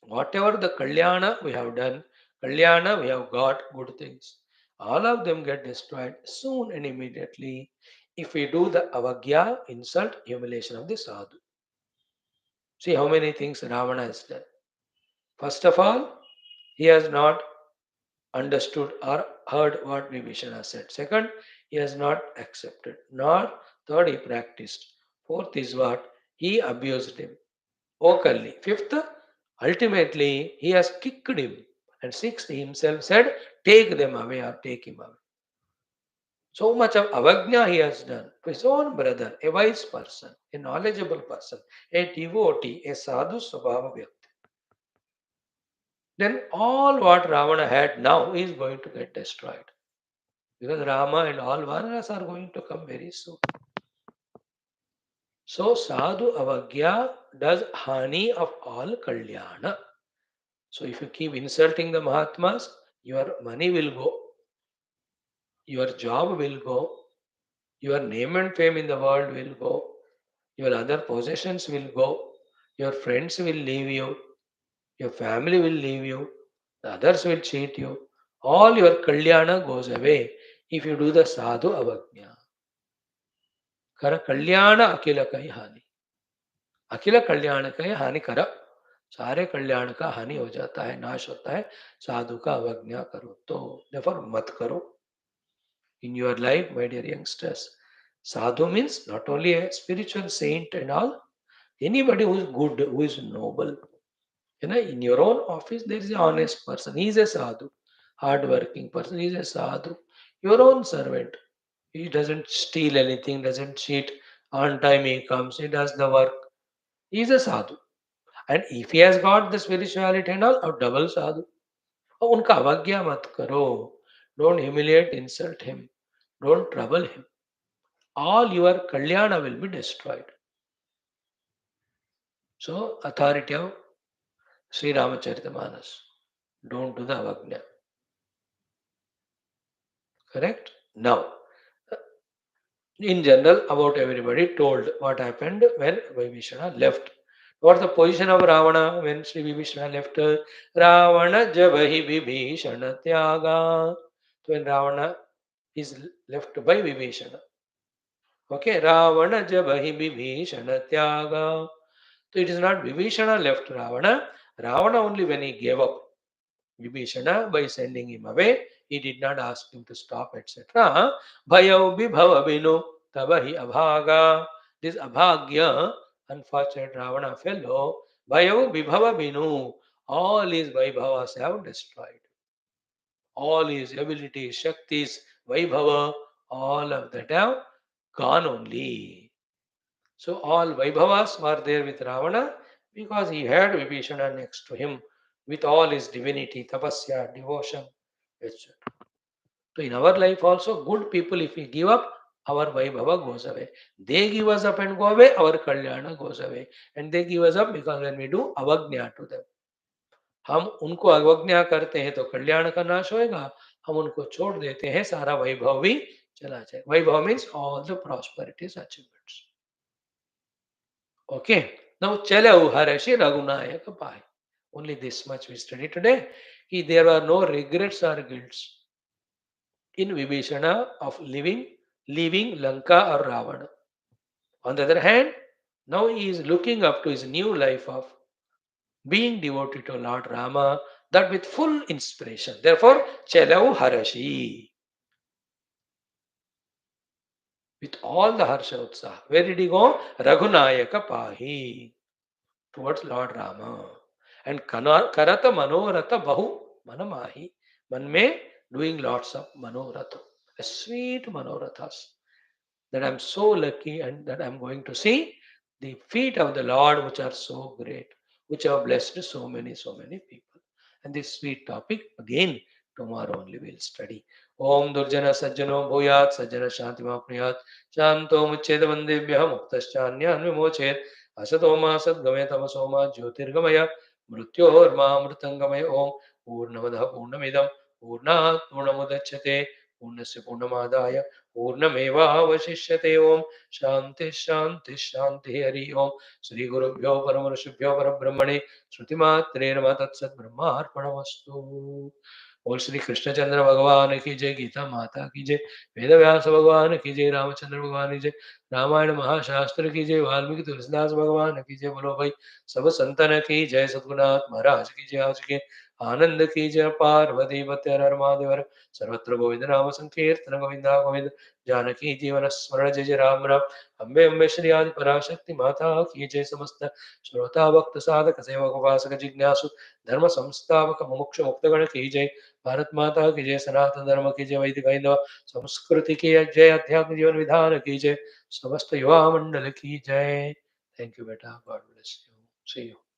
Speaker 1: Whatever the kalyana we have done, kalyana we have got good things. All of them get destroyed soon and immediately if we do the avagya, insult, humiliation of the sadhu. See how many things Ravana has done. First of all, he has not understood or heard what Vibhishana said. Second, he has not accepted. Nor third, he practiced. Fourth is what? He abused him vocally. Fifth, ultimately, he has kicked him. And sixth, he himself said, take them away or take him away. So much of avagnya he has done to his own brother, a wise person, a knowledgeable person, a devotee, a sadhu svabhava vyakti. Then all what Ravana had now is going to get destroyed. Because Rama and all Vanaras are going to come very soon. So sadhu avagya does hani of all kalyana. So if you keep insulting the Mahatmas, your money will go, your job will go, your name and fame in the world will go, your other possessions will go, your friends will leave you, your family will leave you, the others will cheat you. All your kalyana goes away if you do the sadhu avagya. Kara kalyana akila kai hani. अखिल कल्याण का हानि कर सारे कल्याण का हानि हो जाता है नाश होता है साधु का अवज्ञा करो तो देफर मत करो in your life my dear youngsters sadhu means not only a spiritual saint and all anybody who is good who is noble in your own office there is an honest person he is a sadhu hard working person he is a sadhu your own servant he doesn't steal anything doesn't cheat on time he comes he does the work he is a sadhu. And if he has got the spirituality and all, अब double sadhu. अब उनका अवज्ञा मत करो. Don't humiliate, insult him. Don't trouble him. All your kalyana will be destroyed. So, authority of Sri Ramacharithamanas. Don't do the avagnya. Correct? Now, in general, about everybody told what happened when Vibhishana left. What's the position of Ravana when Sri Vibhishana left? Ravana jabahi Vibhishana tyaga. So when Ravana is left by Vibhishana. Okay, Ravana jabahi Vibhishana tyaga. So it is not Vibhishana left Ravana. Ravana only when he gave up Vibhishana by sending him away, he did not ask him to stop, etc. Bhayau bibhava vinu tabahi abhaga. This abhagya, unfortunate Ravana fellow, bhayau bibhava vinu. All his vaibhavas have destroyed. All his abilities, shaktis, vaibhava, all of that have gone only. So all vaibhavas were there with Ravana because he had Vibhishana next to him with all his divinity, tapasya, devotion, etc. So in our life also, good people, if we give up, our vaibhava goes away. They give us up and go away, our kalyana goes away. And they give us up because when we do avagnya to them. हम उनको अवज्ञा करते हैं तो कल्याण का नाश होएगा हम उनको छोड़ देते हैं सारा वैभव भी चला जाए वैभव means all the prosperities achievements okay now चलो हर्षि रघुनायक पाए only this much we study today कि there are no regrets or guilts in Vibhishana of leaving Lanka or Ravana on the other hand now he is looking up to his new life of being devoted to Lord Rama, that with full inspiration. Therefore, Chalau Harashi. With all the Harsha Utsaha. Where did he go? Raghunayaka Pahi. Towards Lord Rama. And Karata Manorata Bahu Manamahi. Manme doing lots of Manoratha. A sweet Manorathas. That I'm so lucky and that I'm going to see the feet of the Lord which are so great, which have blessed so many people. And this sweet topic again tomorrow only we'll study. ओम दुर्जन सज्जनो भूयात् सज्जन शांतिमाप्नुयात् शांतो मुच्येत वंदेभ्यः मुक्तश्चान्यान् विमोचयेत् असतो मा सद्गमय तमसो मा ज्योतिर्गमय मृत्योर्मामृतंगमय ओम पूर्णमदः पूर्णमिदं पूर्णात् पूर्णमुदच्यते पूर्णस्य पूर्णमादाय पूर्णमेवावशिष्यते ओम शांति शांति शांति हरि ओम श्री गुरुभ्यो परम ऋषिभ्यो परब्रह्मणे श्रुतिमात्रे नमः तत्सत् ब्रह्मार्पणमस्तु। बोल श्री कृष्णचंद्र भगवान की जय, गीता माता की जय, वेद व्यास भगवान की जय, रामचंद्र भगवान की जय, रामायण महाशास्त्र की जय, वाल्मीकि तुलसीदास भगवान की जय। बोलो भाई सब संतन की जय, सद्गुरुनाथ महाराज की जय। आज के आनंद की जय। पार्वती पते हर हर महादेव हर। सर्वत्र गोविंद नाम संकीर्तन गोविंदा गोविंद। जानकी जीवन स्मरण जय जय राम राम। अम्बे अम्बे श्री आदि पराशक्ति माता की जय। समस्त श्रोता भक्त साधक सेवक उपासक जिज्ञासु धर्म संस्थापक मुमुक्ष मुक्तगण की जय। भारत माता की जय। सनातन धर्म की जय। वैदिक हिंदू संस्कृति की जय। अध्यात्म जीवन विधान की जय। समस्त युवा मंडल की जय। थैंक यू बेटा, God bless you, see you.